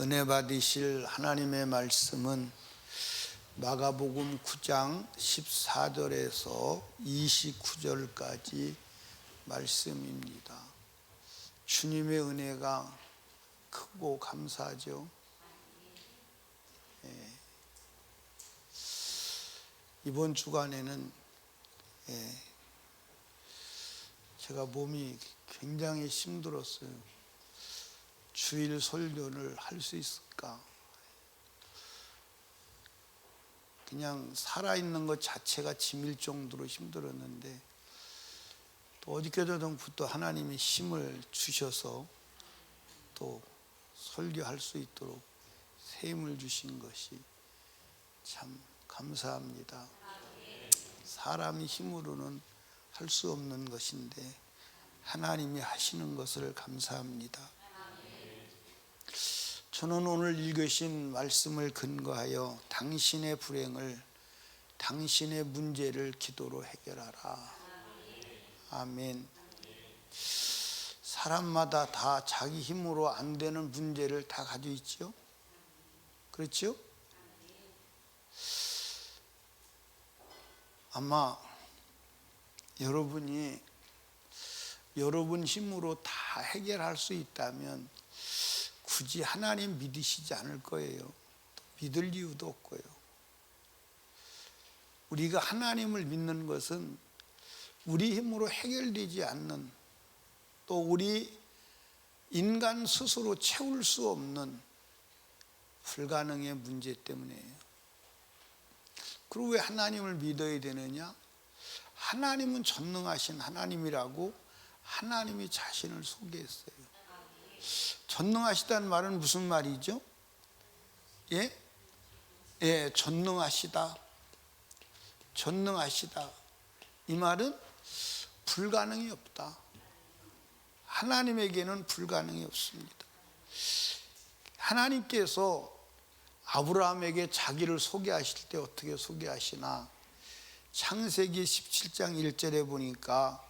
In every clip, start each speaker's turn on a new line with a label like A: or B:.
A: 은혜 받으실 하나님의 말씀은 마가복음 9장 14절에서 29절까지 말씀입니다. 주님의 은혜가 크고 감사하죠. 이번 주간에는 제가 몸이 굉장히 힘들었어요. 주일 설교를 할 수 있을까? 그냥 살아있는 것 자체가 짐일 정도로 힘들었는데 또 어저께저녁부터 하나님이 힘을 주셔서 또 설교할 수 있도록 새 힘을 주신 것이 참 감사합니다. 사람이 힘으로는 할 수 없는 것인데 하나님이 하시는 것을 감사합니다. 저는 오늘 읽으신 말씀을 근거하여 당신의 불행을, 당신의 문제를 기도로 해결하라. 아멘. 사람마다 다 자기 힘으로 안 되는 문제를 다 가지고 있죠. 그렇죠? 아마 여러분이 여러분 힘으로 다 해결할 수 있다면 굳이 하나님 믿으시지 않을 거예요. 믿을 이유도 없고요. 우리가 하나님을 믿는 것은 우리 힘으로 해결되지 않는, 또 우리 인간 스스로 채울 수 없는 불가능의 문제 때문이에요. 그리고 왜 하나님을 믿어야 되느냐? 하나님은 전능하신 하나님이라고 하나님이 자신을 소개했어요. 전능하시다는 말은 무슨 말이죠? 전능하시다. 전능하시다. 이 말은 불가능이 없다. 하나님에게는 불가능이 없습니다. 하나님께서 아브라함에게 자기를 소개하실 때 어떻게 소개하시나? 창세기 17장 1절에 보니까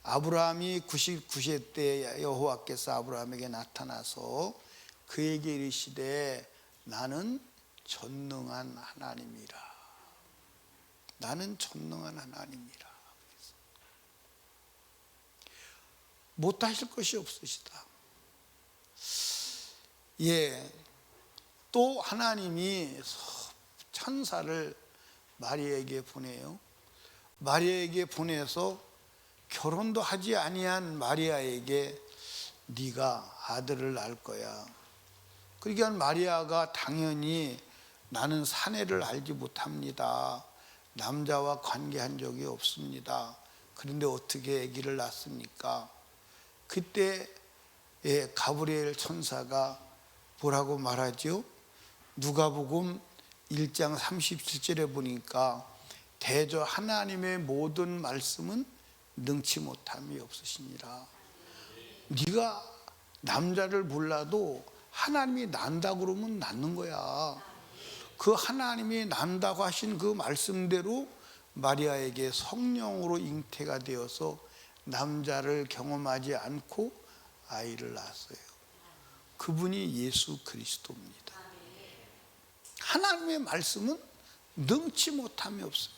A: 아브라함이 99세 때 여호와께서 아브라함에게 나타나서 그에게 이르시되 나는 전능한 하나님이라. 나는 전능한 하나님이라. 못하실 것이 없으시다. 또 하나님이 천사를 마리아에게 보내요. 마리아에게 보내서 결혼도 하지 아니한 마리아에게 네가 아들을 낳을 거야. 그러니까 마리아가 당연히 나는 사내를 알지 못합니다. 남자와 관계한 적이 없습니다. 그런데 어떻게 아기를 낳습니까? 그때 가브리엘 천사가 뭐라고 말하죠? 누가복음 1장 37절에 보니까 대저 하나님의 모든 말씀은 능치 못함이 없으시니라. 네가 남자를 몰라도 하나님이 난다 그러면 낳는 거야. 그 하나님이 난다고 하신 그 말씀대로 마리아에게 성령으로 잉태가 되어서 남자를 경험하지 않고 아이를 낳았어요. 그분이 예수 그리스도입니다. 하나님의 말씀은 능치 못함이 없어요.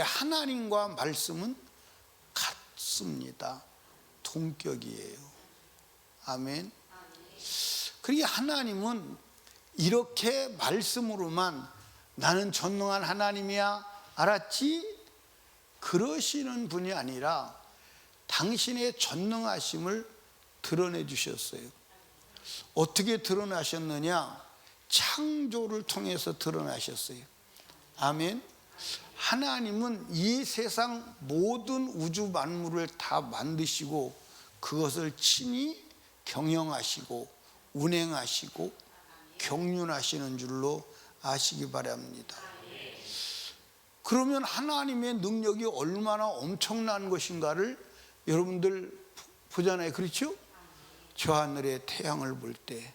A: 하나님과 말씀은 같습니다. 동격이에요. 아멘. 그러니까 하나님은 이렇게 말씀으로만 나는 전능한 하나님이야, 알았지? 그러시는 분이 아니라 당신의 전능하심을 드러내 주셨어요. 어떻게 드러나셨느냐? 창조를 통해서 드러나셨어요. 아멘. 하나님은 이 세상 모든 우주 만물을 다 만드시고 그것을 친히 경영하시고 운행하시고 경륜하시는 줄로 아시기 바랍니다. 그러면 하나님의 능력이 얼마나 엄청난 것인가를 여러분들 보잖아요. 그렇죠? 저 하늘의 태양을 볼 때,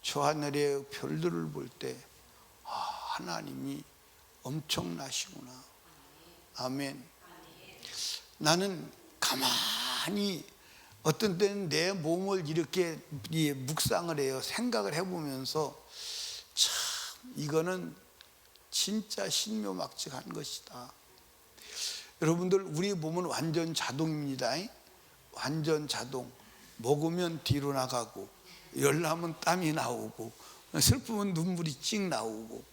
A: 저 하늘의 별들을 볼 때 하나님이 엄청나시구나. 아멘. 나는 가만히 어떤 때는 내 몸을 이렇게 묵상을 해요. 생각을 해보면서 참 이거는 진짜 신묘막측한 것이다. 여러분들, 우리 몸은 완전 자동입니다. 완전 자동. 먹으면 뒤로 나가고, 열나면 땀이 나오고, 슬프면 눈물이 찍 나오고,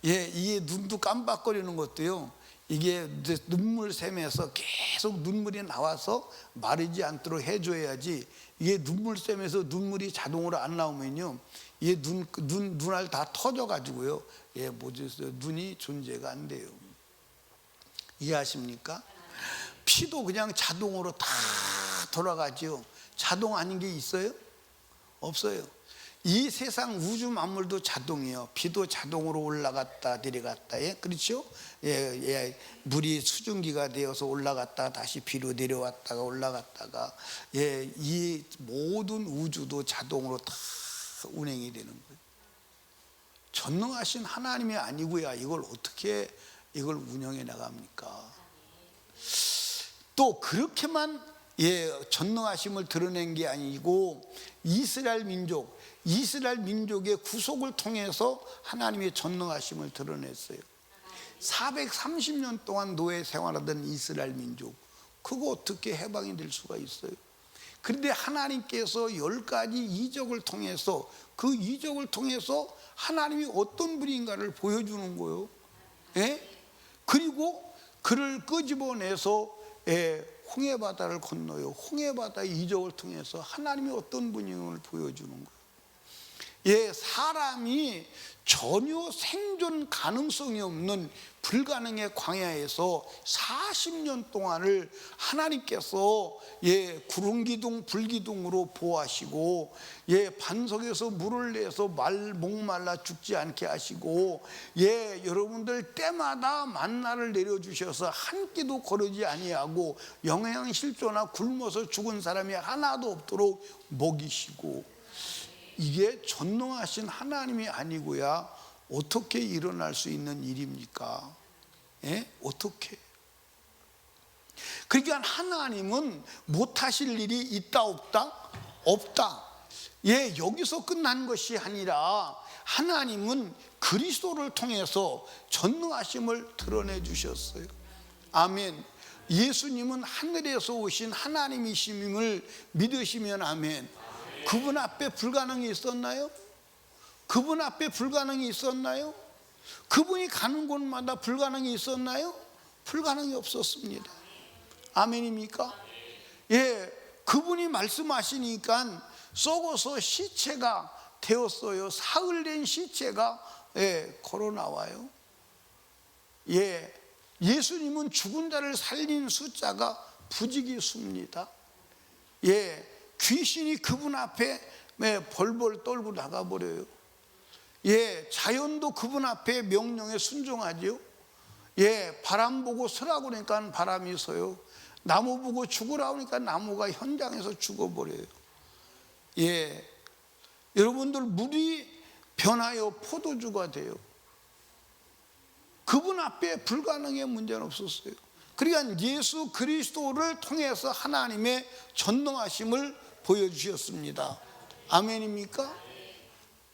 A: 이게 눈도 깜빡거리는 것도요, 이게 눈물 샘에서 계속 눈물이 나와서 마르지 않도록 해줘야지, 이게 눈물 샘에서 눈물이 자동으로 안 나오면요, 이게 눈알 다 터져가지고요, 눈이 존재가 안 돼요. 이해하십니까? 피도 그냥 자동으로 다 돌아가죠. 자동 아닌 게 있어요? 없어요. 이 세상 우주 만물도 자동이에요. 비도 자동으로 올라갔다 내려갔다, 그렇죠? 물이 수증기가 되어서 올라갔다 다시 비로 내려왔다가 올라갔다가, 이 모든 우주도 자동으로 다 운행이 되는 거예요. 전능하신 하나님이 아니고야 이걸 어떻게 운영해 나갑니까? 또 그렇게만 전능하심을 드러낸 게 아니고 이스라엘 민족의 구속을 통해서 하나님의 전능하심을 드러냈어요. 430년 동안 노예 생활하던 이스라엘 민족, 그거 어떻게 해방이 될 수가 있어요? 그런데 하나님께서 10가지 이적을 통해서, 그 이적을 통해서 하나님이 어떤 분인가를 보여주는 거예요. 그리고 그를 끄집어내서 홍해바다를 건너요. 홍해바다의 이적을 통해서 하나님이 어떤 분임을 보여주는 거예요. 사람이 전혀 생존 가능성이 없는 불가능의 광야에서 40년 동안을 하나님께서 구름기둥 불기둥으로 보호하시고, 반석에서 물을 내서 목말라 죽지 않게 하시고, 여러분들 때마다 만나를 내려주셔서 한 끼도 거르지 아니하고 영양실조나 굶어서 죽은 사람이 하나도 없도록 먹이시고, 이게 전능하신 하나님이 아니고야 어떻게 일어날 수 있는 일입니까? 어떻게? 그러니까 하나님은 못하실 일이 있다 없다? 없다. 여기서 끝난 것이 아니라 하나님은 그리스도를 통해서 전능하심을 드러내 주셨어요. 아멘. 예수님은 하늘에서 오신 하나님이심을 믿으시면 아멘. 그분 앞에 불가능이 있었나요? 그분 앞에 불가능이 있었나요? 그분이 가는 곳마다 불가능이 있었나요? 불가능이 없었습니다. 아멘입니까? 그분이 말씀하시니까 썩어서 시체가 되었어요. 사흘된 시체가 걸어 나와요. 예수님은 죽은 자를 살린 숫자가 부지기수입니다. 귀신이 그분 앞에 벌벌 떨고 나가버려요. 자연도 그분 앞에 명령에 순종하죠. 바람 보고 서라고 그러니까 바람이 서요. 나무 보고 죽으라고 하니까 나무가 현장에서 죽어버려요. 여러분들, 물이 변하여 포도주가 돼요. 그분 앞에 불가능의 문제는 없었어요. 그러니까 예수 그리스도를 통해서 하나님의 전능하심을 보여주셨습니다. 아멘입니까?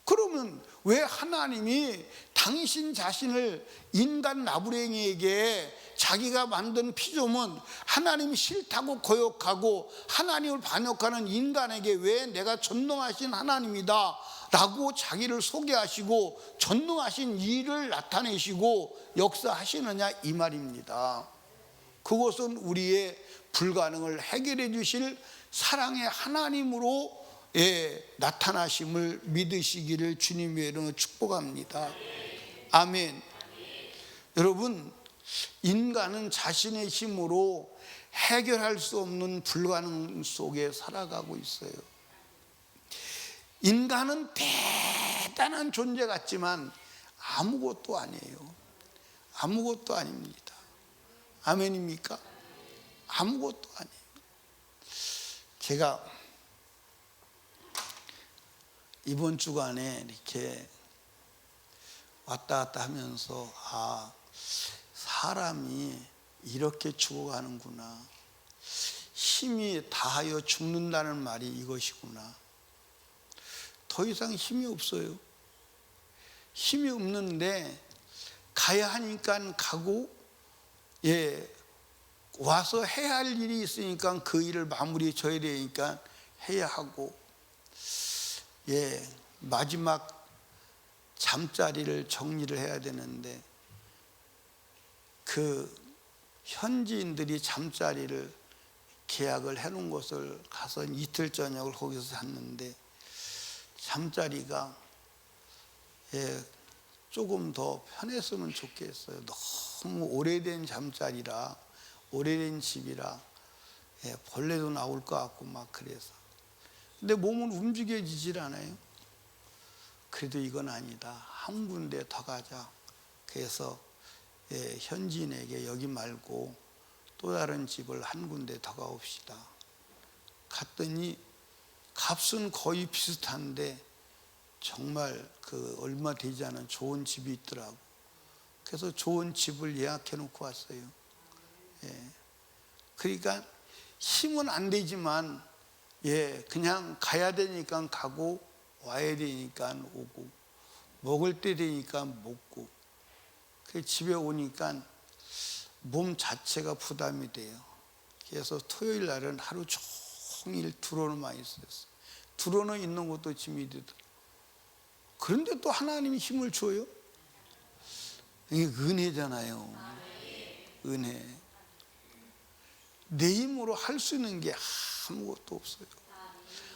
A: 그러면 왜 하나님이 당신 자신을 인간 나부랭이에게 자기가 만든 피조물, 하나님이 싫다고 거역하고 하나님을 반역하는 인간에게 왜 내가 전능하신 하나님이다 라고 자기를 소개하시고 전능하신 일을 나타내시고 역사하시느냐, 이 말입니다. 그것은 우리의 불가능을 해결해 주실 사랑의 하나님으로 나타나심을 믿으시기를 주님의 이름으로 축복합니다. 아멘. 여러분, 인간은 자신의 힘으로 해결할 수 없는 불가능 속에 살아가고 있어요. 인간은 대단한 존재 같지만 아무것도 아니에요. 아무것도 아닙니다. 아멘입니까? 아무것도 아니에요. 제가 이번 주간에 이렇게 왔다 갔다 하면서 사람이 이렇게 죽어가는구나. 힘이 다하여 죽는다는 말이 이것이구나. 더 이상 힘이 없어요. 힘이 없는데 가야 하니까 가고, 와서 해야 할 일이 있으니까 그 일을 마무리해 줘야 되니까 해야 하고, 마지막 잠자리를 정리를 해야 되는데, 그 현지인들이 잠자리를 계약을 해놓은 곳을 가서 이틀 저녁을 거기서 잤는데, 잠자리가 조금 더 편했으면 좋겠어요. 너무 오래된 잠자리라, 오래된 집이라 벌레도 나올 것 같고 막 그래서. 근데 몸은 움직여지질 않아요. 그래도 이건 아니다. 한 군데 더 가자. 그래서 현지인에게 여기 말고 또 다른 집을 한 군데 더 가봅시다. 갔더니 값은 거의 비슷한데 정말 그 얼마 되지 않은 좋은 집이 있더라고. 그래서 좋은 집을 예약해 놓고 왔어요. 그러니까 힘은 안 되지만 그냥 가야 되니까 가고, 와야 되니까 오고, 먹을 때 되니까 먹고. 그 집에 오니까 몸 자체가 부담이 돼요. 그래서 토요일 날은 하루 종일 드론만 있었어요. 드론은 있는 것도 짐이 되더라고요. 그런데 또 하나님이 힘을 줘요. 이게 은혜잖아요. 은혜. 내 힘으로 할 수 있는 게 아무것도 없어요.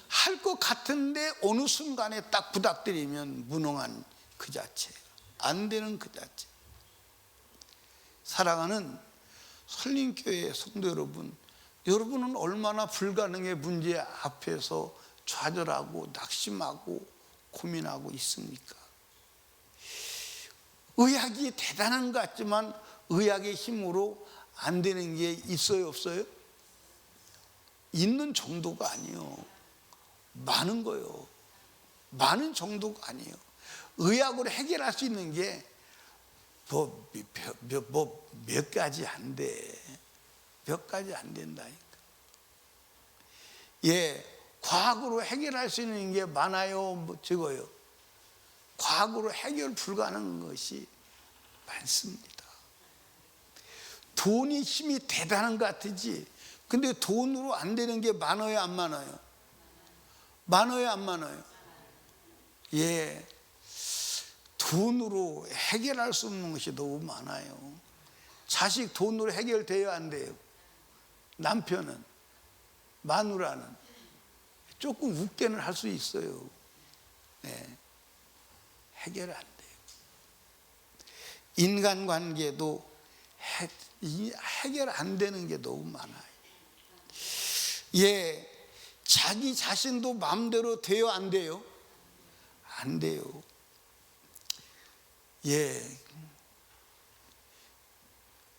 A: 할 것 같은데 어느 순간에 딱 부닥뜨리면 무능한 그 자체, 안 되는 그 자체. 사랑하는 설림교회 성도 여러분, 여러분은 얼마나 불가능의 문제 앞에서 좌절하고 낙심하고 고민하고 있습니까? 의학이 대단한 것 같지만 의학의 힘으로 안 되는 게 있어요, 없어요? 있는 정도가 아니에요. 많은 거예요. 많은 정도가 아니에요. 의학으로 해결할 수 있는 게 몇 가지 안 돼. 몇 가지 안 된다니까. 과학으로 해결할 수 있는 게 많아요, 적어요? 과학으로 해결 불가능한 것이 많습니다. 돈이 힘이 대단한 것 같지. 근데 돈으로 안 되는 게 많아요, 안 많아요? 많아요, 안 많아요? 돈으로 해결할 수 없는 것이 너무 많아요. 자식 돈으로 해결돼요, 안 돼요? 남편은, 마누라는 조금 웃게는 할 수 있어요. 해결 안 돼요. 인간관계도 해결 안 되는 게 너무 많아요. 자기 자신도 마음대로 돼요, 안 돼요? 안 돼요.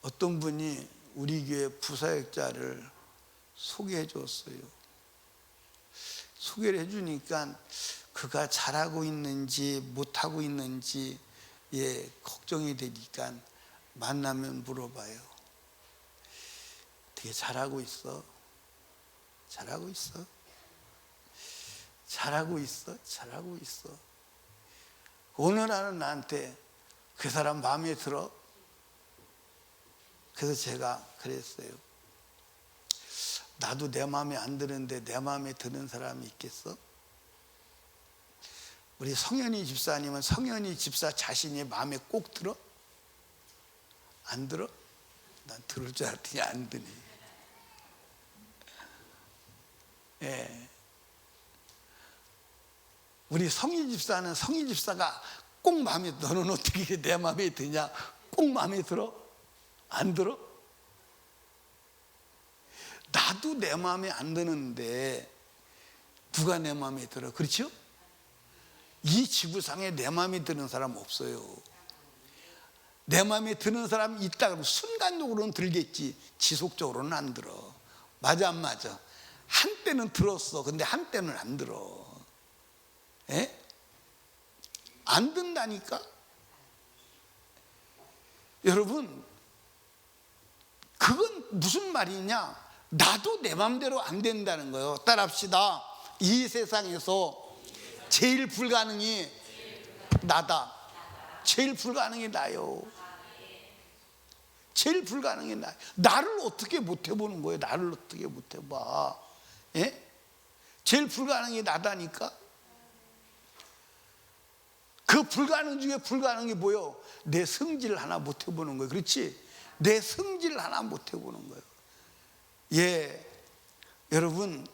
A: 어떤 분이 우리 교회 부사역자를 소개해 줬어요. 소개를 해 주니까 그가 잘하고 있는지 못하고 있는지 걱정이 되니까 만나면 물어봐요. 되게 잘하고 있어? 잘하고 있어? 잘하고 있어? 잘하고 있어? 어느 날은 나한테 그 사람 마음에 들어? 그래서 제가 그랬어요. 나도 내 마음에 안 드는데 내 마음에 드는 사람이 있겠어? 우리 성현이 집사님은 성현이 집사 자신이 마음에 꼭 들어? 안 들어? 난 들을 줄 알았더니 안 드네. 우리 성희 집사는 성희 집사가 꼭 마음에, 너는 어떻게 내 마음에 드냐? 꼭 마음에 들어? 안 들어? 나도 내 마음에 안 드는데 누가 내 마음에 들어? 그렇죠? 이 지구상에 내 마음에 드는 사람 없어요. 내 마음에 드는 사람이 있다 그러면 순간적으로는 들겠지, 지속적으로는 안 들어. 맞아, 안 맞아? 한때는 들었어. 근데 한때는 안 들어. 안 든다니까? 여러분, 그건 무슨 말이냐? 나도 내 맘대로 안 된다는 거예요. 따라합시다. 이 세상에서 제일 불가능이 나다. 제일 불가능이 나요. 제일 불가능이 나요. 나를 어떻게 못 해보는 거예요? 나를 어떻게 못 해봐? 예? 제일 불가능이 나다니까. 그 불가능 중에 불가능이 뭐요? 내 성질을 하나 못 해보는 거예요. 그렇지? 내 성질을 하나 못 해보는 거예요. 예, 여러분,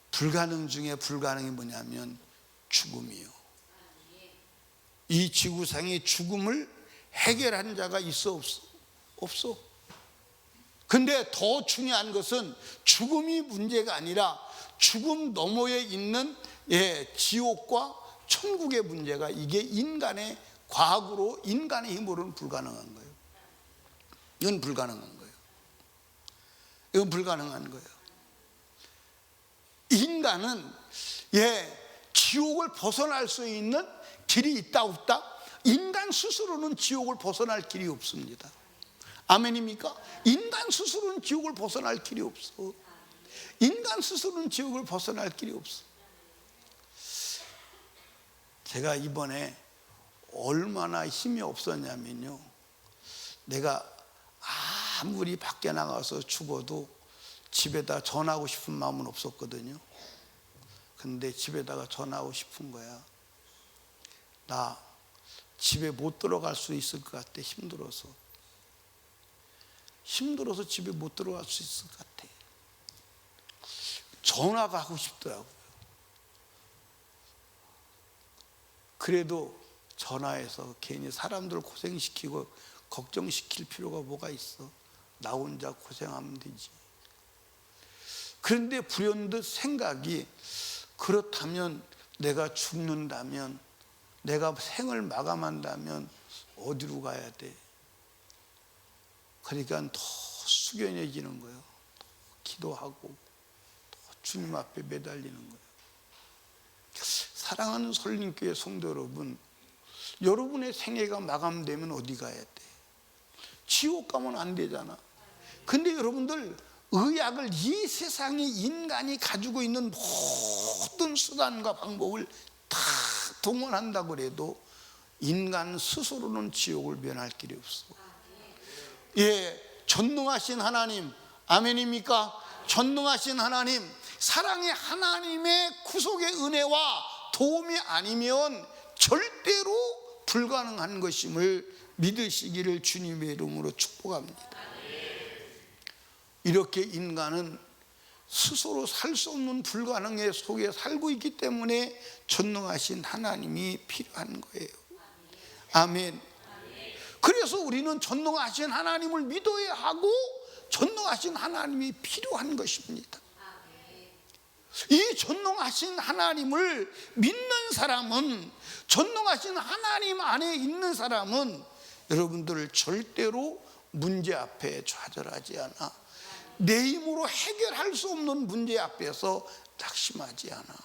A: 불가능 중에 불가능이 뭐냐면 죽음이요. 이 지구상에 죽음을 해결한 자가 있어 없어? 없어. 근데 더 중요한 것은 죽음이 문제가 아니라 죽음 너머에 있는 지옥과 천국의 문제가, 이게 인간의 과학으로, 인간의 힘으로는 불가능한 거예요. 이건 불가능한 거예요. 이건 불가능한 거예요. 인간은 지옥을 벗어날 수 있는 길이 있다 없다? 인간 스스로는 지옥을 벗어날 길이 없습니다. 아멘입니까? 인간 스스로는 지옥을 벗어날 길이 없어. 인간 스스로는 지옥을 벗어날 길이 없어. 제가 이번에 얼마나 힘이 없었냐면요, 내가 아무리 밖에 나가서 죽어도 집에다 전하고 싶은 마음은 없었거든요. 근데 집에다가 전하고 싶은 거야. 나 집에 못 들어갈 수 있을 것 같아. 힘들어서 집에 못 들어갈 수 있을 것 같아. 전화가 하고 싶더라고요. 그래도 전화해서 괜히 사람들 고생시키고 걱정시킬 필요가 뭐가 있어. 나 혼자 고생하면 되지. 그런데 불현듯 생각이, 그렇다면 내가 죽는다면, 내가 생을 마감한다면 어디로 가야 돼? 그러니까 더 숙연해지는 거예요. 더 기도하고 더 주님 앞에 매달리는 거예요. 사랑하는 설림교회 성도 여러분, 여러분의 생애가 마감되면 어디 가야 돼? 지옥 가면 안 되잖아. 근데 여러분들, 의학을, 이 세상에 인간이 가지고 있는 모든 수단과 방법을 다 동원한다고 해도 인간 스스로는 지옥을 면할 길이 없어. 전능하신 하나님, 아멘입니까? 전능하신 하나님, 사랑의 하나님의 구속의 은혜와 도움이 아니면 절대로 불가능한 것임을 믿으시기를 주님의 이름으로 축복합니다. 이렇게 인간은 스스로 살 수 없는 불가능의 속에 살고 있기 때문에 전능하신 하나님이 필요한 거예요. 아멘. 그래서 우리는 전능하신 하나님을 믿어야 하고 전능하신 하나님이 필요한 것입니다. 이 전능하신 하나님을 믿는 사람은, 전능하신 하나님 안에 있는 사람은 여러분들 절대로 문제 앞에 좌절하지 않아. 내 힘으로 해결할 수 없는 문제 앞에서 낙심하지 않아.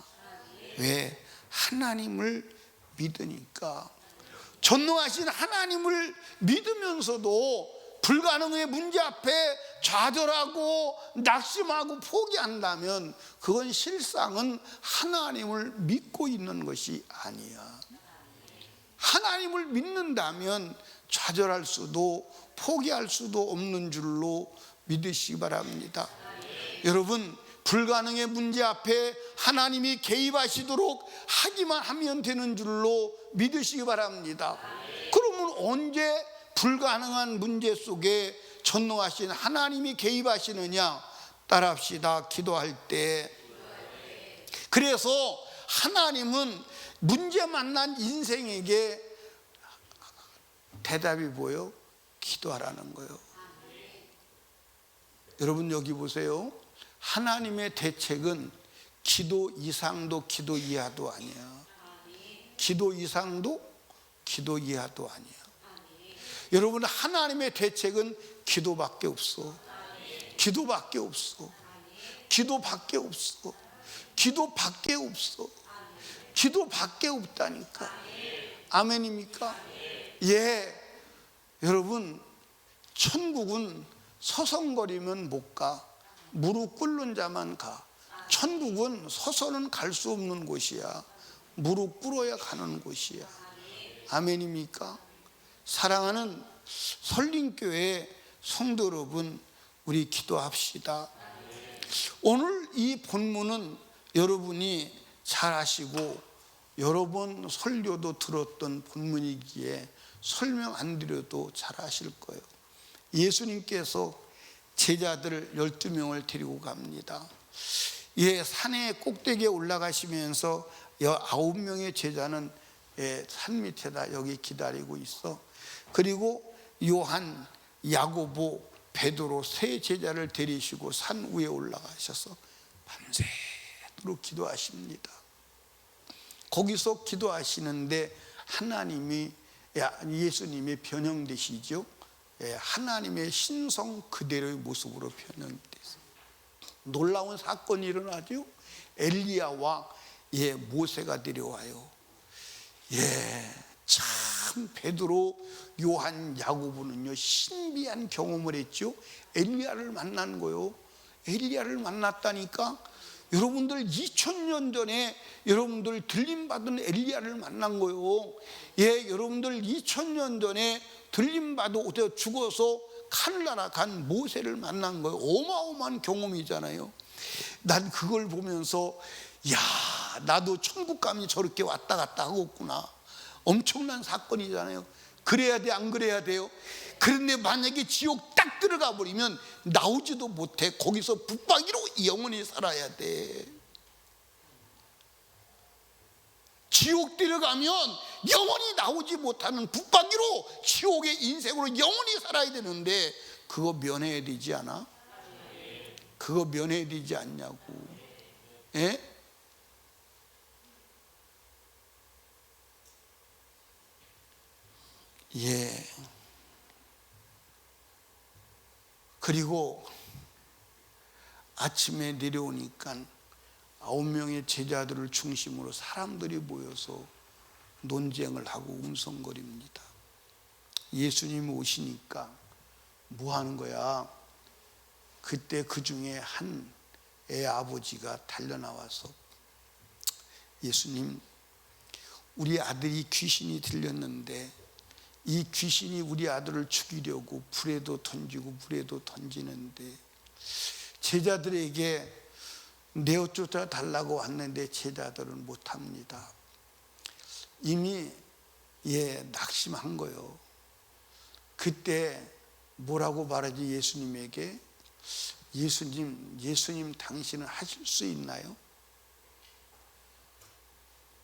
A: 왜? 하나님을 믿으니까. 전능하신 하나님을 믿으면서도 불가능의 문제 앞에 좌절하고 낙심하고 포기한다면 그건 실상은 하나님을 믿고 있는 것이 아니야. 하나님을 믿는다면 좌절할 수도 포기할 수도 없는 줄로 믿으시기 바랍니다. 여러분, 불가능의 문제 앞에 하나님이 개입하시도록 하기만 하면 되는 줄로 믿으시기 바랍니다. 그러면 언제 불가능한 문제 속에 전능하신 하나님이 개입하시느냐? 따라합시다. 기도할 때. 그래서 하나님은 문제 만난 인생에게 대답이 뭐예요? 기도하라는 거예요. 여러분 여기 보세요. 하나님의 대책은 기도 이상도 기도 이하도 아니야. 기도 이상도 기도 이하도 아니야. 여러분, 하나님의 대책은 기도밖에 없어. 기도밖에 없어. 기도밖에 없어. 기도밖에 없어. 기도밖에 없다니까. 아멘입니까? 예, 여러분, 천국은 서성거리면 못 가. 무릎 꿇는 자만 가. 천국은 서서는 갈 수 없는 곳이야. 무릎 꿇어야 가는 곳이야. 아멘입니까? 사랑하는 설림교회 성도 여러분, 우리 기도합시다. 오늘 이 본문은 여러분이 잘 아시고 여러 번 설교도 들었던 본문이기에 설명 안 드려도 잘 아실 거예요. 예수님께서 제자들 12명을 데리고 갑니다. 산의 꼭대기에 올라가시면서 9명의 제자는 산 밑에다 여기 기다리고 있어. 그리고 요한, 야고보, 베드로 세 제자를 데리시고 산 위에 올라가셔서 밤새도록 기도하십니다. 거기서 기도하시는데 하나님이, 예수님이 변형되시죠. 하나님의 신성 그대로의 모습으로 변형됐어요. 놀라운 사건이 일어나죠. 엘리야와 모세가 내려와요. 참 베드로, 요한, 야고보는요 신비한 경험을 했죠. 엘리야를 만난 거요. 엘리야를 만났다니까. 여러분들 2000년 전에 여러분들 들림받은 엘리야를 만난 거요. 여러분들 2000년 전에 들림받아 죽어서 칼나라 간 모세를 만난 거예요. 어마어마한 경험이잖아요. 난 그걸 보면서 나도 천국 감이 저렇게 왔다 갔다 하겠구나. 엄청난 사건이잖아요. 그래야 돼, 안 그래야 돼요? 그런데 만약에 지옥 딱 들어가 버리면 나오지도 못해. 거기서 붙박이로 영원히 살아야 돼. 지옥 들어가면 영원히 나오지 못하는 붙박이로 지옥의 인생으로 영원히 살아야 되는데 그거 면해야 되지 않아? 그거 면해야 되지 않냐고. 그리고 아침에 내려오니까 9명의 제자들을 중심으로 사람들이 모여서 논쟁을 하고 음성거립니다. 예수님이 오시니까 뭐 하는 거야? 그때 그 중에 한 애 아버지가 달려나와서, 예수님, 우리 아들이 귀신이 들렸는데 이 귀신이 우리 아들을 죽이려고 불에도 던지고 물에도 던지는데 제자들에게 내어 쫓아 달라고 왔는데 제자들은 못합니다. 이미 낙심한 거예요. 그때 뭐라고 말하지? 예수님에게, 예수님 당신은 하실 수 있나요?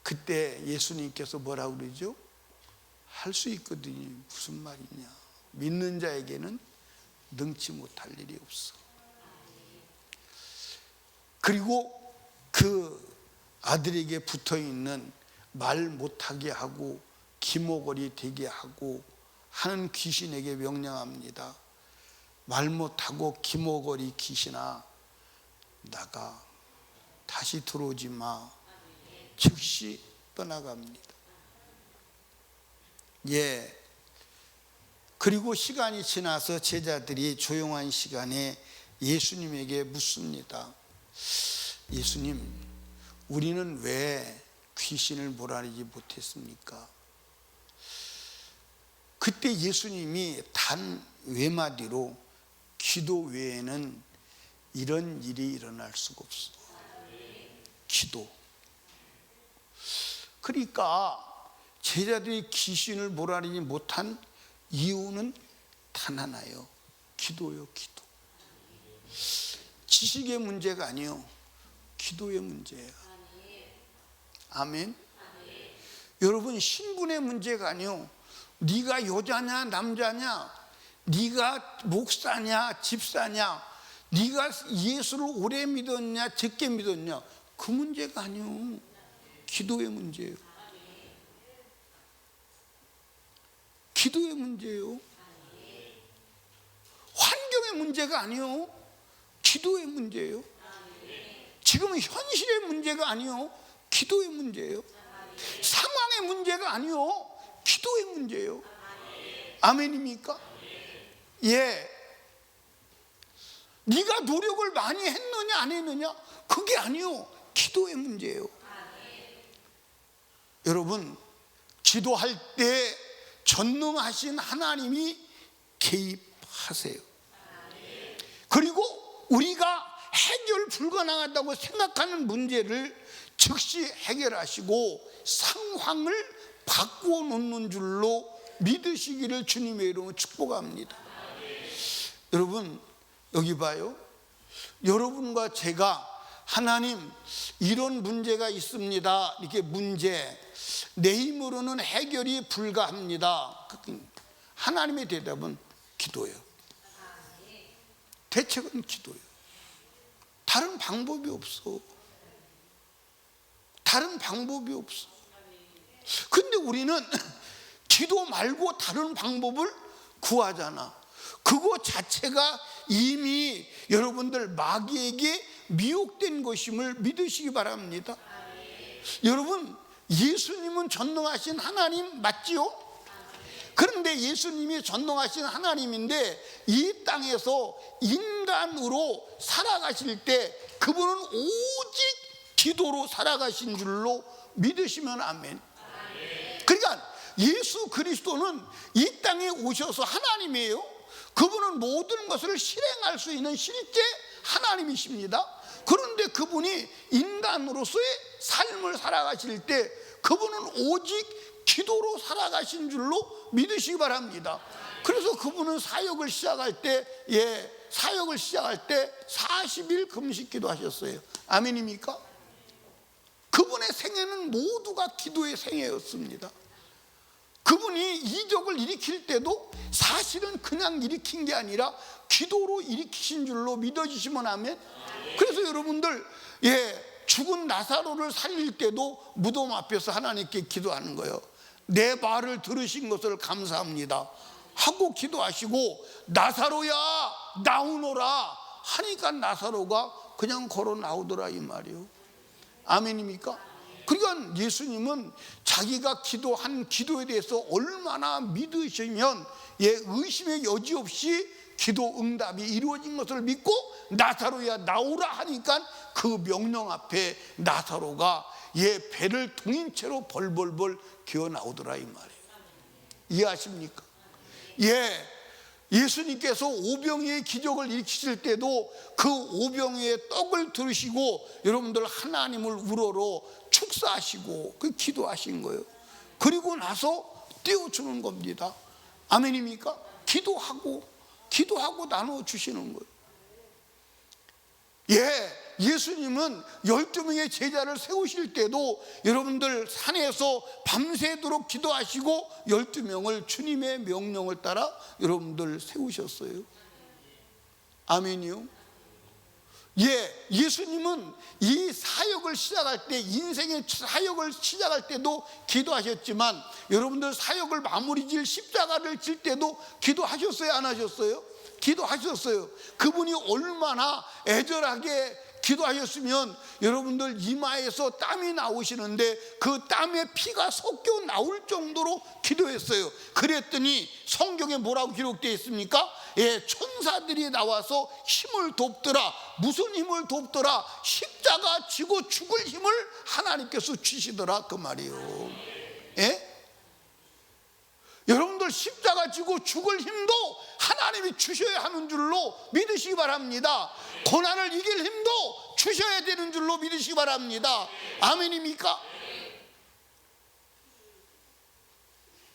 A: 그때 예수님께서 뭐라고 그러죠? 할 수 있거든요. 무슨 말이냐? 믿는 자에게는 능치 못할 일이 없어. 그리고 그 아들에게 붙어있는 말 못하게 하고 기모거리 되게 하고 하는 귀신에게 명령합니다. 말 못하고 기모거리 귀신아, 나가. 다시 들어오지 마. 즉시 떠나갑니다. 그리고 시간이 지나서 제자들이 조용한 시간에 예수님에게 묻습니다. 예수님, 우리는 왜 귀신을 몰아내지 못했습니까? 그때 예수님이 단 외마디로 기도 외에는 이런 일이 일어날 수가 없어. 기도. 그러니까 제자들이 귀신을 몰아내지 못한 이유는 단 하나예요. 기도요, 기도. 지식의 문제가 아니요, 기도의 문제예요. 아멘. 여러분, 신분의 문제가 아니요, 네가 여자냐 남자냐, 네가 목사냐 집사냐, 네가 예수를 오래 믿었냐 적게 믿었냐, 그 문제가 아니요, 기도의 문제예요. 기도의 문제예요. 환경의 문제가 아니요, 기도의 문제예요. 지금 현실의 문제가 아니요, 기도의 문제예요. 상황의 문제가 아니요, 기도의 문제예요. 아멘입니까? 네가 노력을 많이 했느냐 안 했느냐, 그게 아니요, 기도의 문제예요. 여러분, 기도할 때 전능하신 하나님이 개입하세요. 그리고 우리가 해결 불가능하다고 생각하는 문제를 즉시 해결하시고 상황을 바꾸어 놓는 줄로 믿으시기를 주님의 이름으로 축복합니다. 여러분, 여기 봐요. 여러분과 제가 하나님 이런 문제가 있습니다, 이렇게 문제, 내 힘으로는 해결이 불가합니다. 하나님의 대답은 기도예요. 대책은 기도예요. 다른 방법이 없어. 다른 방법이 없어. 근데 우리는 기도 말고 다른 방법을 구하잖아. 그거 자체가 이미 여러분들 마귀에게 미혹된 것임을 믿으시기 바랍니다. 여러분, 예수님은 전능하신 하나님 맞지요? 그런데 예수님이 전능하신 하나님인데 이 땅에서 인간으로 살아가실 때 그분은 오직 기도로 살아가신 줄로 믿으시면 아멘. 그러니까 예수 그리스도는 이 땅에 오셔서 하나님이에요. 그분은 모든 것을 실행할 수 있는 실제 하나님이십니다. 그런데 그분이 인간으로서의 삶을 살아가실 때 그분은 오직 기도로 살아가신 줄로 믿으시기 바랍니다. 그래서 그분은 사역을 시작할 때 40일 금식기도 하셨어요. 아멘입니까? 그분의 생애는 모두가 기도의 생애였습니다. 그분이 이적을 일으킬 때도 사실은 그냥 일으킨 게 아니라 기도로 일으키신 줄로 믿어지시면 아멘. 그래서 여러분들, 죽은 나사로를 살릴 때도 무덤 앞에서 하나님께 기도하는 거예요. 내 말을 들으신 것을 감사합니다 하고 기도하시고, 나사로야 나오너라 하니까 나사로가 그냥 걸어 나오더라, 이 말이에요. 아멘입니까? 그러니까 예수님은 자기가 기도한 기도에 대해서 얼마나 믿으시면 의심의 여지 없이 기도 응답이 이루어진 것을 믿고, 나사로야 나오라 하니까 그 명령 앞에 나사로가 배를 동인 채로 벌벌벌 기어 나오더라, 이 말이에요. 이해하십니까? 예수님께서 오병이의 기적을 일으키실 때도 그 오병이의 떡을 들으시고 여러분들 하나님을 우러러 축사하시고 그 기도하신 거예요. 그리고 나서 떼어주는 겁니다. 아멘입니까? 기도하고 나눠주시는 거예요. 예수님은 12명의 제자를 세우실 때도 여러분들 산에서 밤새도록 기도하시고 12명을 주님의 명령을 따라 여러분들 세우셨어요. 아멘이요. 예수님은 이 사역을 시작할 때, 인생의 사역을 시작할 때도 기도하셨지만 여러분들 사역을 마무리 질 십자가를 질 때도 기도하셨어요, 안 하셨어요? 기도하셨어요. 그분이 얼마나 애절하게 기도하셨으면 여러분들 이마에서 땀이 나오시는데 그 땀에 피가 섞여 나올 정도로 기도했어요. 그랬더니 성경에 뭐라고 기록되어 있습니까? 천사들이 나와서 힘을 돕더라. 무슨 힘을 돕더라? 십자가 지고 죽을 힘을 하나님께서 주시더라, 그 말이에요. 여러분들 십자가 지고 죽을 힘도 하나님이 주셔야 하는 줄로 믿으시기 바랍니다. 고난을 이길 힘도 주셔야 되는 줄로 믿으시기 바랍니다. 아멘입니까?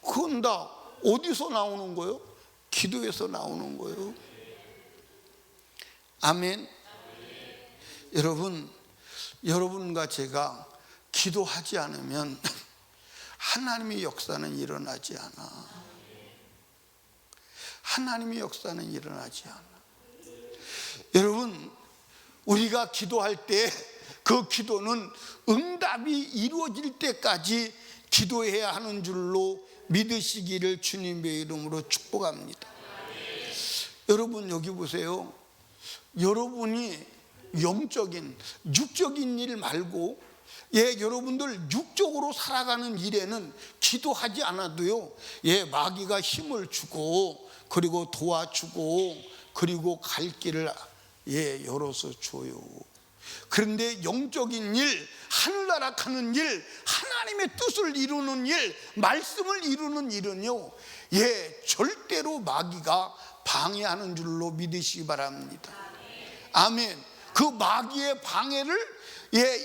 A: 그건 다 어디서 나오는 거예요? 기도에서 나오는 거예요. 아멘. 여러분과 제가 기도하지 않으면 하나님의 역사는 일어나지 않아. 하나님의 역사는 일어나지 않아. 여러분, 우리가 기도할 때 그 기도는 응답이 이루어질 때까지 기도해야 하는 줄로 믿으시기를 주님의 이름으로 축복합니다. 여러분, 여기 보세요. 여러분이 영적인, 육적인 일 말고 여러분들 육적으로 살아가는 일에는 기도하지 않아도요, 마귀가 힘을 주고 그리고 도와주고 그리고 갈 길을 열어서 줘요. 그런데 영적인 일, 하늘나라 가는 일, 하나님의 뜻을 이루는 일, 말씀을 이루는 일은요, 절대로 마귀가 방해하는 줄로 믿으시기 바랍니다. 아멘. 그 마귀의 방해를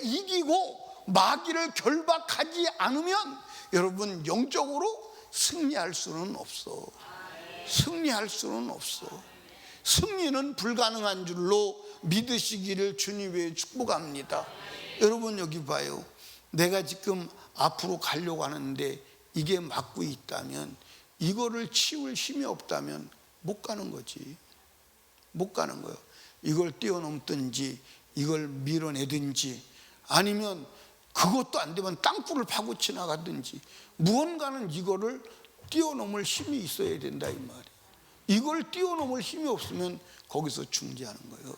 A: 이기고 마귀를 결박하지 않으면 여러분 영적으로 승리할 수는 없어. 승리할 수는 없어. 승리는 불가능한 줄로 믿으시기를 주님의 축복합니다. 여러분 여기 봐요. 내가 지금 앞으로 가려고 하는데 이게 막고 있다면, 이거를 치울 힘이 없다면 못 가는 거지. 못 가는 거예요. 이걸 뛰어넘든지 이걸 밀어내든지, 아니면 그것도 안 되면 땅굴을 파고 지나가든지, 무언가는 이거를 뛰어넘을 힘이 있어야 된다 이 말이에요. 이걸 뛰어넘을 힘이 없으면 거기서 중지하는 거예요.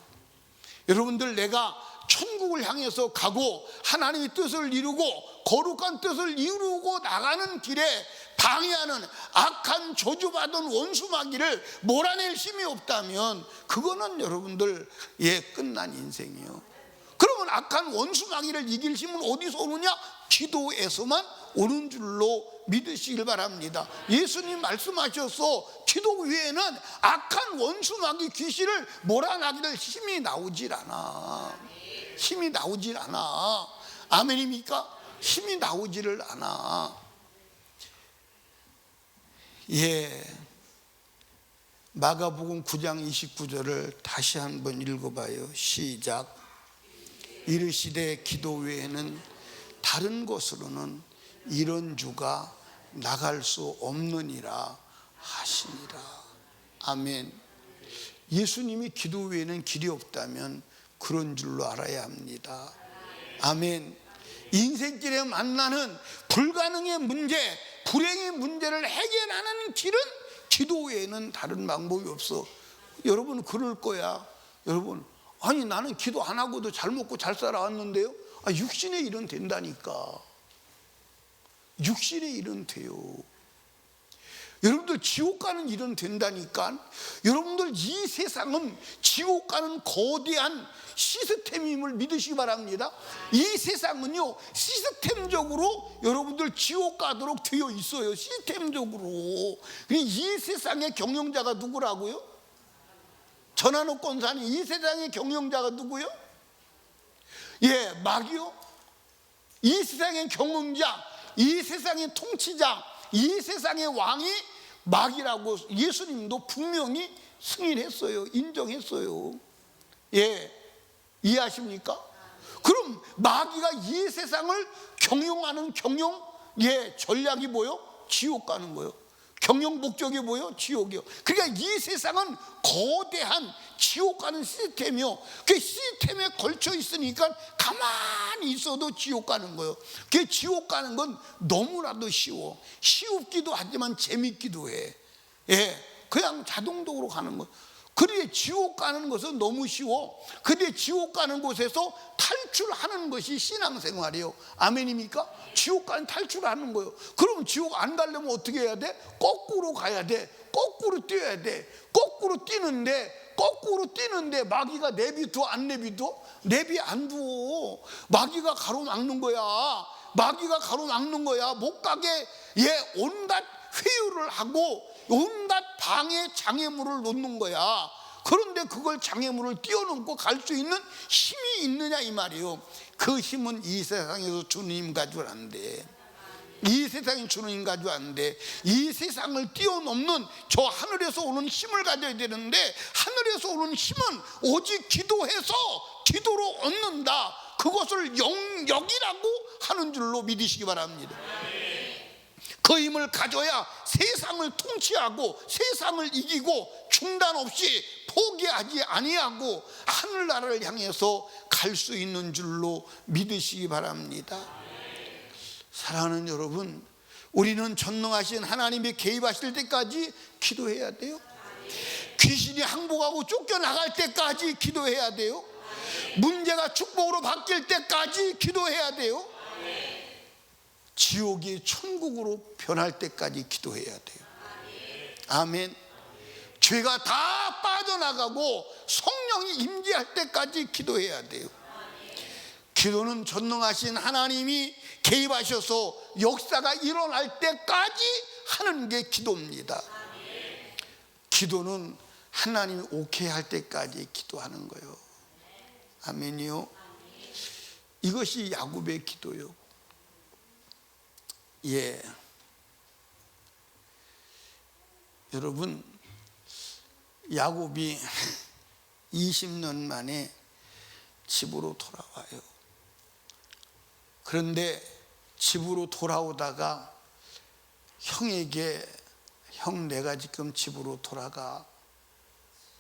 A: 여러분들, 내가 천국을 향해서 가고 하나님의 뜻을 이루고 거룩한 뜻을 이루고 나가는 길에 방해하는 악한 저주받은 원수 마귀를 몰아낼 힘이 없다면 그거는 여러분들 끝난 인생이에요. 그러면 악한 원수 마귀를 이길 힘은 어디서 오느냐? 기도에서만 오는 줄로 믿으시길 바랍니다. 예수님 말씀하셔서 기도 외에는 악한 원수 마귀 귀신을 몰아내기를 힘이 나오질 않아. 힘이 나오질 않아. 아멘입니까? 힘이 나오지를 않아. 마가복음 9장 29절을 다시 한번 읽어봐요. 시작. 이르시되 기도 외에는 다른 곳으로는 이런 주가 나갈 수 없느니라 하시니라. 아멘. 예수님이 기도 외에는 길이 없다면 그런 줄로 알아야 합니다. 아멘. 인생길에 만나는 불가능의 문제, 불행의 문제를 해결하는 길은 기도 외에는 다른 방법이 없어. 여러분 그럴 거야. 여러분, 아니 나는 기도 안 하고도 잘 먹고 잘 살아왔는데요. 육신의 일은 된다니까. 육신의 일은 돼요. 여러분들 지옥 가는 일은 된다니까. 여러분들 이 세상은 지옥 가는 거대한 시스템임을 믿으시기 바랍니다. 이 세상은요 시스템적으로 여러분들 지옥 가도록 되어 있어요. 시스템적으로. 이 세상의 경영자가 누구라고요? 전한옥 권사님, 이 세상의 경영자가 누구요? 마귀요. 이 세상의 경영자, 이 세상의 통치자, 이 세상의 왕이 마귀라고 예수님도 분명히 승인했어요. 인정했어요. 이해하십니까? 그럼 마귀가 이 세상을 경영하는 전략이 뭐요? 지옥 가는 거예요. 경영 목적이 뭐요? 지옥이요. 그러니까 이 세상은 거대한 지옥 가는 시스템이요. 그 시스템에 걸쳐 있으니까 가만히 있어도 지옥 가는 거예요. 그 지옥 가는 건 너무나도 쉬워. 쉬웁기도 하지만 재밌기도 해. 그냥 자동적으로 가는 거예요. 그런데 지옥 가는 것은 너무 쉬워. 근데 지옥 가는 곳에서 탈출하는 것이 신앙생활이에요. 아멘입니까? 지옥 가는 탈출하는 거예요. 그럼 지옥 안 가려면 어떻게 해야 돼? 거꾸로 가야 돼. 거꾸로 뛰어야 돼. 거꾸로 뛰는데 마귀가 내비둬 안 내비둬? 내비 안 둬. 마귀가 가로막는 거야. 마귀가 가로막는 거야. 못 가게 온갖 회유를 하고 온갖 방해 장애물을 놓는 거야. 그런데 그걸 장애물을 뛰어넘고 갈 수 있는 힘이 있느냐 이 말이에요. 그 힘은 이 세상에서 주는 힘 가지고 안 돼. 이 세상이 주는 힘 가지고 안 돼. 이 세상을 뛰어넘는 저 하늘에서 오는 힘을 가져야 되는데, 하늘에서 오는 힘은 오직 기도해서 기도로 얻는다. 그것을 영역이라고 하는 줄로 믿으시기 바랍니다. 그 힘을 가져야 세상을 통치하고 세상을 이기고 중단 없이 포기하지 아니하고 하늘나라를 향해서 갈 수 있는 줄로 믿으시기 바랍니다. 사랑하는 여러분, 우리는 전능하신 하나님이 개입하실 때까지 기도해야 돼요. 귀신이 항복하고 쫓겨나갈 때까지 기도해야 돼요. 문제가 축복으로 바뀔 때까지 기도해야 돼요. 지옥이 천국으로 변할 때까지 기도해야 돼요. 아멘. 죄가 다 빠져나가고 성령이 임재할 때까지 기도해야 돼요. 기도는 전능하신 하나님이 개입하셔서 역사가 일어날 때까지 하는 게 기도입니다. 기도는 하나님이 오케이 할 때까지 기도하는 거예요. 아멘이요. 이것이 야곱의 기도요. 예. 여러분, 야곱이 20년 만에 집으로 돌아와요. 그런데 집으로 돌아오다가 형에게, 형 내가 지금 집으로 돌아가.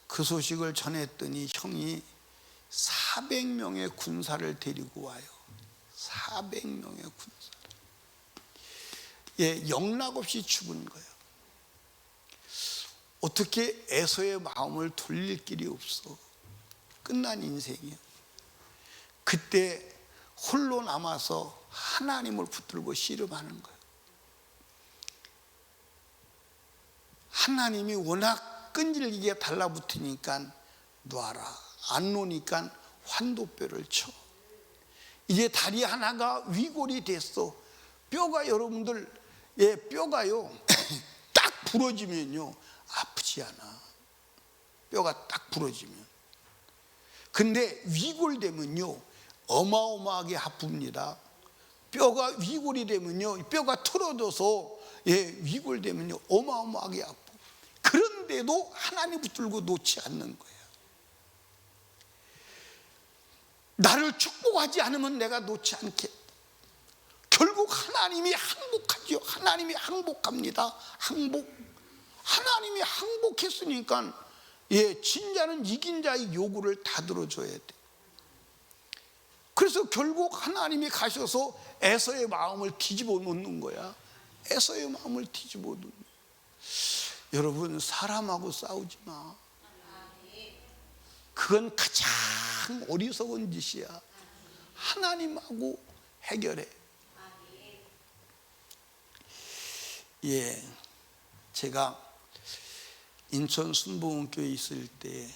A: 그 소식을 전했더니 형이 400명의 군사를 데리고 와요. 400명의 군사를. 예, 영락 없이 죽은 거예요. 어떻게 에서의 마음을 돌릴 길이 없어. 끝난 인생이에요. 그때 홀로 남아서 하나님을 붙들고 씨름하는 거예요. 하나님이 워낙 끈질기게 달라붙으니까 놔라. 안 놓으니까 환도뼈를 쳐. 이제 다리 하나가 위골이 됐어. 뼈가 여러분들, 예, 뼈가요 딱 부러지면요 아프지 않아. 뼈가 딱 부러지면. 근데 위골되면요 어마어마하게 아픕니다. 뼈가 위골이 되면요, 뼈가 틀어져서, 예, 위골되면요 어마어마하게 아프. 그런데도 하나님 붙들고 놓지 않는 거야. 나를 축복하지 않으면 내가 놓지 않겠다. 결국 하나님이 항복하죠. 하나님이 항복합니다. 항복. 하나님이 항복했으니까, 예, 진자는 이긴 자의 요구를 다 들어줘야 돼. 그래서 결국 하나님이 가셔서 에서의 마음을 뒤집어 놓는 거야. 에서의 마음을 뒤집어 놓는. 여러분, 사람하고 싸우지 마. 그건 가장 어리석은 짓이야. 하나님하고 해결해. 예, 제가 인천 순복음교회 있을 때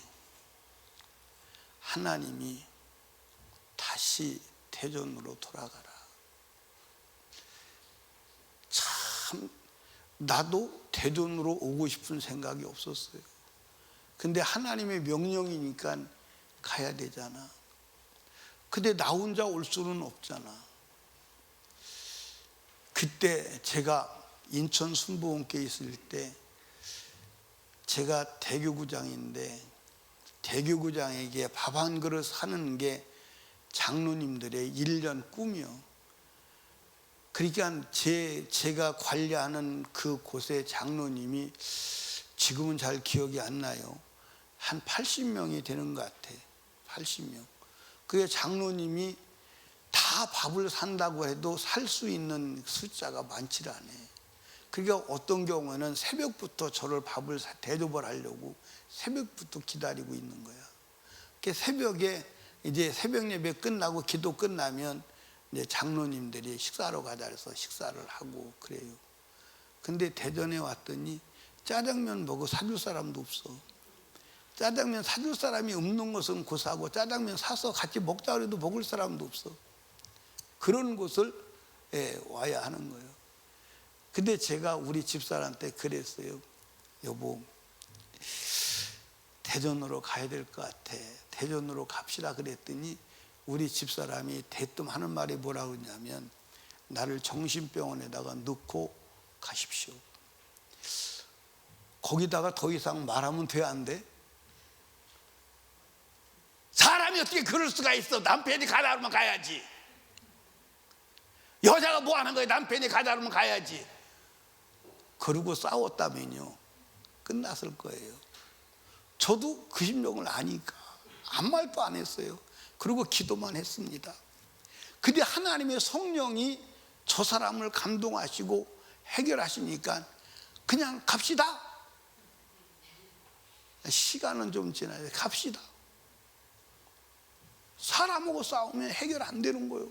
A: 하나님이 다시 대전으로 돌아가라. 참 나도 대전으로 오고 싶은 생각이 없었어요. 근데 하나님의 명령이니까 가야 되잖아. 근데 나 혼자 올 수는 없잖아. 그때 제가 인천 순복음교회 있을 때 제가 대교구장인데 대교구장에게 밥 한 그릇 사는 게 장로님들의 1년 꿈이요. 그러니까 제가 관리하는 그 곳의 장로님이 지금은 잘 기억이 안 나요. 한 80명이 되는 것 같아. 80명. 그게 장로님이 다 밥을 산다고 해도 살 수 있는 숫자가 많지 않아. 그러니까 어떤 경우에는 새벽부터 저를 밥을 대접을 하려고 새벽부터 기다리고 있는 거야. 새벽에 이제 새벽 예배 끝나고 기도 끝나면 이제 장로님들이 식사하러 가자 해서 식사를 하고 그래요. 근데 대전에 왔더니 짜장면 먹어 사줄 사람도 없어. 짜장면 사줄 사람이 없는 것은 고사하고 짜장면 사서 같이 먹자 그래도 먹을 사람도 없어. 그런 곳을, 예, 와야 하는 거예요. 근데 제가 우리 집사람한테 그랬어요. 여보, 대전으로 가야 될 것 같아. 대전으로 갑시다 그랬더니 우리 집사람이 대뜸 하는 말이 뭐라고 그러냐면 나를 정신병원에다가 넣고 가십시오. 거기다가 더 이상 말하면 돼, 안 돼? 사람이 어떻게 그럴 수가 있어. 남편이 가자 그러면 가야지. 여자가 뭐 하는 거야. 남편이 가자 그러면 가야지. 그러고 싸웠다면요 끝났을 거예요. 저도 그 심정을 아니까 아무 말도 안 했어요. 그리고 기도만 했습니다. 근데 하나님의 성령이 저 사람을 감동하시고 해결하시니까 그냥 갑시다. 시간은 좀 지나야 갑시다. 사람하고 싸우면 해결 안 되는 거예요.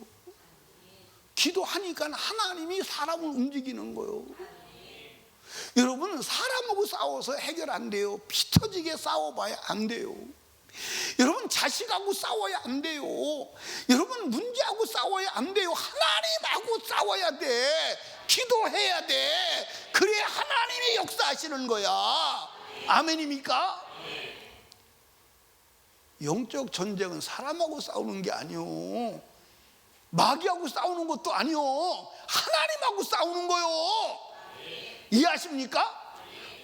A: 기도하니까 하나님이 사람을 움직이는 거예요. 여러분, 사람하고 싸워서 해결 안 돼요. 피 터지게 싸워봐야 안 돼요. 여러분, 자식하고 싸워야 안 돼요. 여러분, 문제하고 싸워야 안 돼요. 하나님하고 싸워야 돼. 기도해야 돼. 그래야 하나님이 역사하시는 거야. 아멘입니까? 영적 전쟁은 사람하고 싸우는 게 아니요, 마귀하고 싸우는 것도 아니요, 하나님하고 싸우는 거요. 이해하십니까?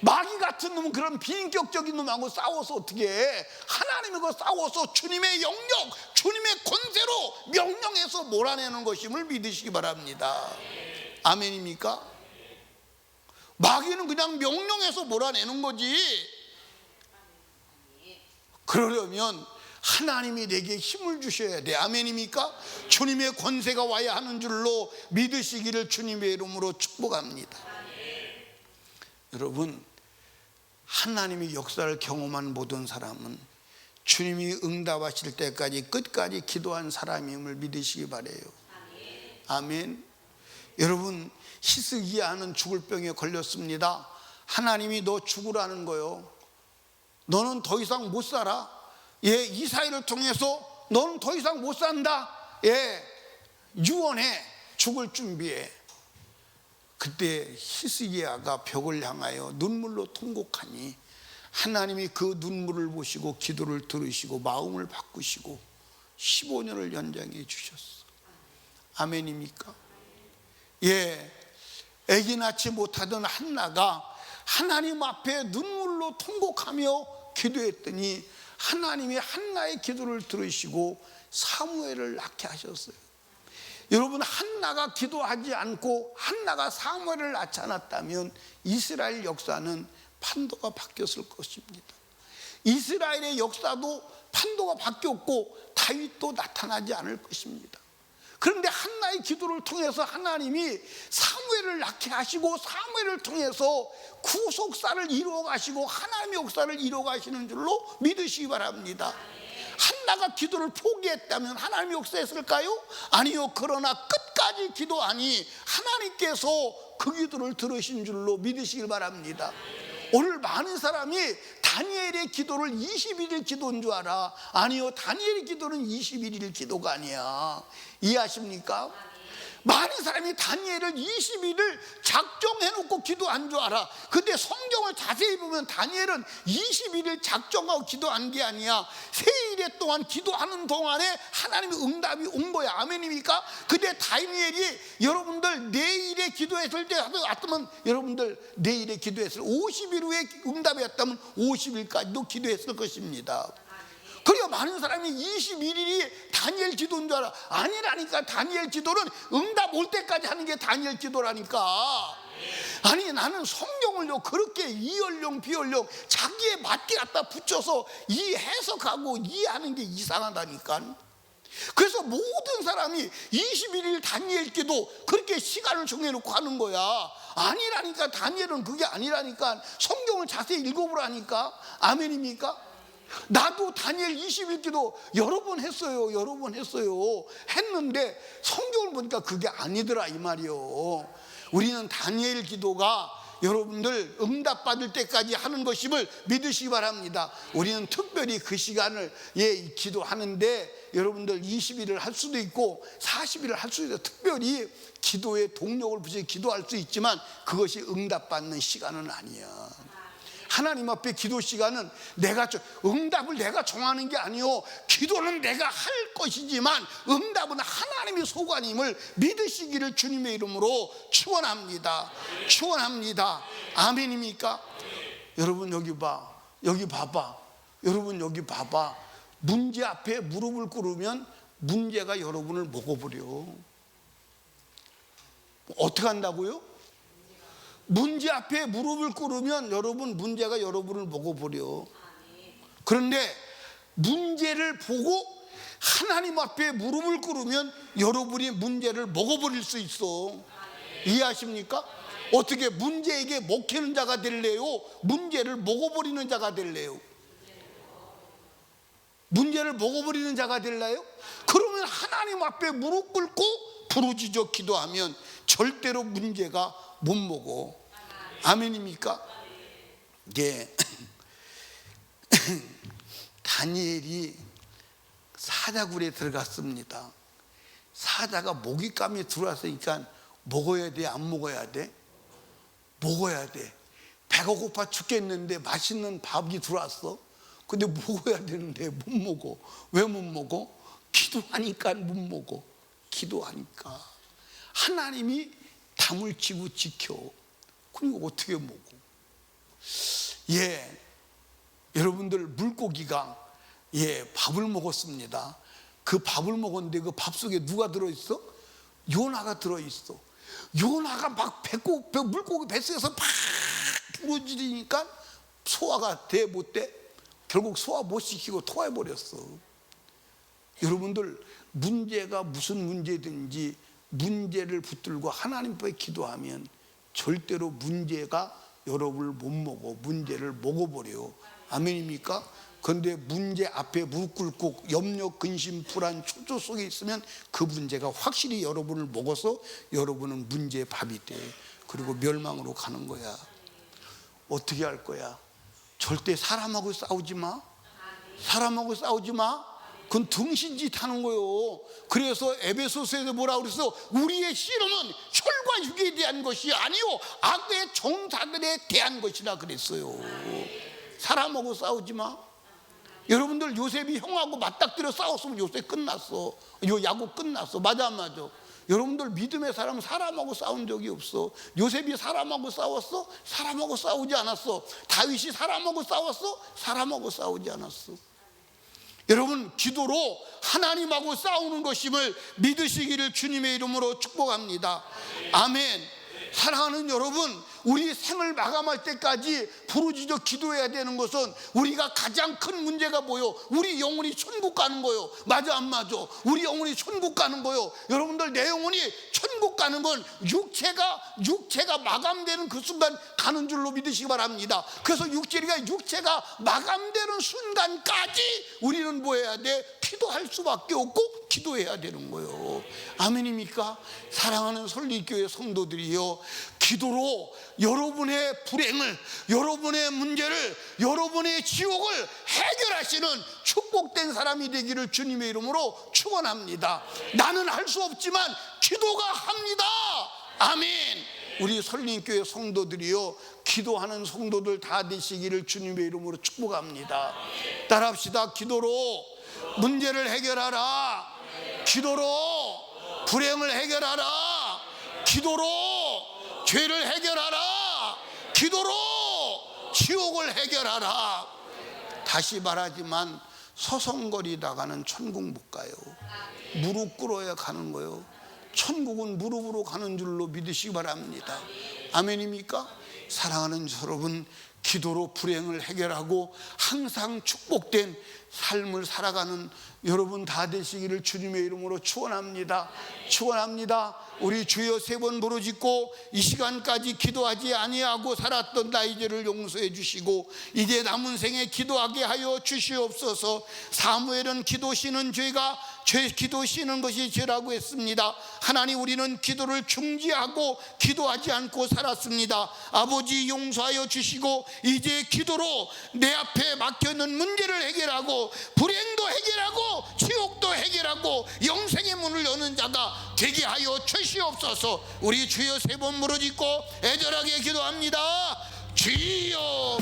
A: 마귀 같은 놈은 그런 비인격적인 놈하고 싸워서 어떻게 해? 하나님하고 싸워서 주님의 영역, 주님의 권세로 명령해서 몰아내는 것임을 믿으시기 바랍니다. 아멘입니까? 마귀는 그냥 명령해서 몰아내는 거지. 그러려면 하나님이 내게 힘을 주셔야 돼. 아멘입니까? 주님의 권세가 와야 하는 줄로 믿으시기를 주님의 이름으로 축복합니다. 여러분, 하나님이 역사를 경험한 모든 사람은 주님이 응답하실 때까지 끝까지 기도한 사람임을 믿으시기 바라요. 아멘. 여러분, 히스기야는 죽을 병에 걸렸습니다. 하나님이 너 죽으라는 거요. 너는 더 이상 못 살아. 예, 이사야를 통해서 너는 더 이상 못 산다. 예, 유언해. 죽을 준비해. 그때 히스기야가 벽을 향하여 눈물로 통곡하니 하나님이 그 눈물을 보시고 기도를 들으시고 마음을 바꾸시고 15년을 연장해 주셨어. 아멘입니까? 예, 아기 낳지 못하던 한나가 하나님 앞에 눈물로 통곡하며 기도했더니 하나님이 한나의 기도를 들으시고 사무엘을 낳게 하셨어요. 여러분, 한나가 기도하지 않고 한나가 사무엘을 낳지 않았다면 이스라엘 역사는 판도가 바뀌었을 것입니다. 이스라엘의 역사도 판도가 바뀌었고 다윗도 나타나지 않을 것입니다. 그런데 한나의 기도를 통해서 하나님이 사무엘을 낳게 하시고 사무엘을 통해서 구속사를 이루어 가시고 하나님의 역사를 이루어 가시는 줄로 믿으시기 바랍니다. 한나가 기도를 포기했다면 하나님이 역사했을까요? 아니요. 그러나 끝까지 기도하니 하나님께서 그 기도를 들으신 줄로 믿으시길 바랍니다. 오늘 많은 사람이 다니엘의 기도를 21일 기도인 줄 알아. 아니요, 다니엘의 기도는 21일 기도가 아니야. 이해하십니까? 많은 사람이 다니엘을 20일을 작정해놓고 기도한 줄 알아. 근데 성경을 자세히 보면 다니엘은 21일 작정하고 기도한 게 아니야. 3일 동안 기도하는 동안에 하나님의 응답이 온 거야. 아멘입니까? 근데 다니엘이 여러분들 내일에 기도했을 때 같으면 여러분들 내일에 기도했을 50일 후에 응답이 왔다면 50일까지도 기도했을 것입니다. 그래야 많은 사람이 21일이 다니엘 기도인 줄 알아. 아니라니까. 다니엘 기도는 응답 올 때까지 하는 게 다니엘 기도라니까. 아니, 나는 성경을요 그렇게 이연령 비연령 자기에 맞게 갖다 붙여서 이 해석하고 이해하는 게 이상하다니까. 그래서 모든 사람이 21일 다니엘 기도 그렇게 시간을 정해놓고 하는 거야. 아니라니까. 다니엘은 그게 아니라니까. 성경을 자세히 읽어보라니까. 아멘입니까? 나도 다니엘 20일 기도 여러 번 했어요. 여러 번 했어요. 했는데 성경을 보니까 그게 아니더라 이 말이요. 우리는 다니엘 기도가 여러분들 응답받을 때까지 하는 것임을 믿으시기 바랍니다. 우리는 특별히 그 시간을 기도하는데 여러분들 20일을 할 수도 있고 40일을 할 수도 있고 특별히 기도에 동력을 붙여 기도할 수 있지만 그것이 응답받는 시간은 아니야. 하나님 앞에 기도 시간은 응답을 내가 정하는 게 아니요, 기도는 내가 할 것이지만 응답은 하나님의 소관임을 믿으시기를 주님의 이름으로 축원합니다. 축원합니다. 아멘입니까? 여러분 여기 봐봐. 여러분 여기 봐봐. 문제 앞에 무릎을 꿇으면 문제가 여러분을 먹어버려. 어떻게 한다고요? 문제 앞에 무릎을 꿇으면 여러분 문제가 여러분을 먹어버려. 그런데 문제를 보고 하나님 앞에 무릎을 꿇으면 여러분이 문제를 먹어버릴 수 있어. 이해하십니까? 어떻게 문제에게 먹히는 자가 될래요? 문제를 먹어버리는 자가 될래요? 문제를 먹어버리는 자가 될래요? 그러면 하나님 앞에 무릎 꿇고 부르짖어 기도하면 절대로 문제가 못 먹어. 아멘입니까? 예. 다니엘이 사자굴에 들어갔습니다. 사자가 먹잇감이 들어왔으니까 먹어야 돼, 안 먹어야 돼? 먹어야 돼. 배가 고파 죽겠는데 맛있는 밥이 들어왔어. 근데 먹어야 되는데 못 먹어. 왜 못 먹어? 기도하니까 못 먹어. 기도하니까. 하나님이 담을 치고 지켜. 그리고 어떻게 먹어? 여러분들, 물고기가 밥을 먹었습니다. 그 밥을 먹었는데 그 밥 속에 누가 들어있어? 요나가 들어있어. 요나가 막 물고기 뱃속에서 팍 부러지니까 소화가 돼, 못 돼? 결국 소화 못 시키고 토해버렸어. 여러분들, 문제가 무슨 문제든지 문제를 붙들고 하나님 앞에 기도하면 절대로 문제가 여러분을 못 먹어. 문제를 먹어버려. 아멘입니까? 그런데 문제 앞에 무릎 꿇고 염려, 근심, 불안, 초조 속에 있으면 그 문제가 확실히 여러분을 먹어서 여러분은 문제의 밥이 돼. 그리고 멸망으로 가는 거야. 어떻게 할 거야? 절대 사람하고 싸우지 마. 사람하고 싸우지 마. 그건 등신짓 하는 거예요. 그래서 에베소서에서 뭐라 그랬어? 우리의 씨름은 혈과 육에 대한 것이 아니요 악의 종사들에 대한 것이라 그랬어요. 사람하고 싸우지 마. 여러분들, 요셉이 형하고 맞닥뜨려 싸웠으면 요셉 끝났어. 야곱 끝났어. 맞아 안 맞아? 여러분들, 믿음의 사람은 사람하고 싸운 적이 없어. 요셉이 사람하고 싸웠어? 사람하고 싸우지 않았어. 다윗이 사람하고 싸웠어? 사람하고 싸우지 않았어. 여러분, 기도로 하나님하고 싸우는 것임을 믿으시기를 주님의 이름으로 축복합니다. 아멘. 사랑하는 여러분, 우리 생을 마감할 때까지 부르짖어 기도해야 되는 것은 우리가 가장 큰 문제가 뭐요? 우리 영혼이 천국 가는 거요. 맞아 안 맞아? 우리 영혼이 천국 가는 거요. 여러분들, 내 영혼이 천국 가는 건 육체가 마감되는 그 순간 가는 줄로 믿으시기 바랍니다. 그래서 육체가 마감되는 순간까지 우리는 뭐 해야 돼? 기도할 수밖에 없고 기도해야 되는 거예요. 아멘입니까? 사랑하는 설리교회 성도들이요, 기도로 여러분의 불행을, 여러분의 문제를, 여러분의 지옥을 해결하시는 축복된 사람이 되기를 주님의 이름으로 축원합니다. 나는 할 수 없지만 기도가 합니다. 아멘. 우리 설린교회 성도들이요, 기도하는 성도들 다 되시기를 주님의 이름으로 축복합니다. 따라합시다. 기도로 문제를 해결하라. 기도로 불행을 해결하라. 기도로 죄를 해결하라. 기도로 지옥을 해결하라. 다시 말하지만 서성거리다가는 천국 못 가요. 무릎 꿇어야 가는 거예요. 천국은 무릎으로 가는 줄로 믿으시기 바랍니다. 아멘입니까? 사랑하는 여러분, 기도로 불행을 해결하고 항상 축복된 삶을 살아가는 여러분 다 되시기를 주님의 이름으로 축원합니다. 축원합니다. 우리 주여 세 번 부르짖고 이 시간까지 기도하지 아니하고 살았던 나의 죄를 용서해 주시고 이제 남은 생에 기도하게 하여 주시옵소서. 사무엘은 기도 쉬는 기도 쉬는 것이 죄라고 했습니다. 하나님, 우리는 기도를 중지하고 기도하지 않고 살았습니다. 아버지, 용서하여 주시고 이제 기도로 내 앞에 막혀있는 문제를 해결하고 불행도 해결하고 지옥도 해결하고 영생의 문을 여는 자가 되게 하여 주시옵소서. 우리 주여 세 번 부르짖고 애절하게 기도합니다. 주여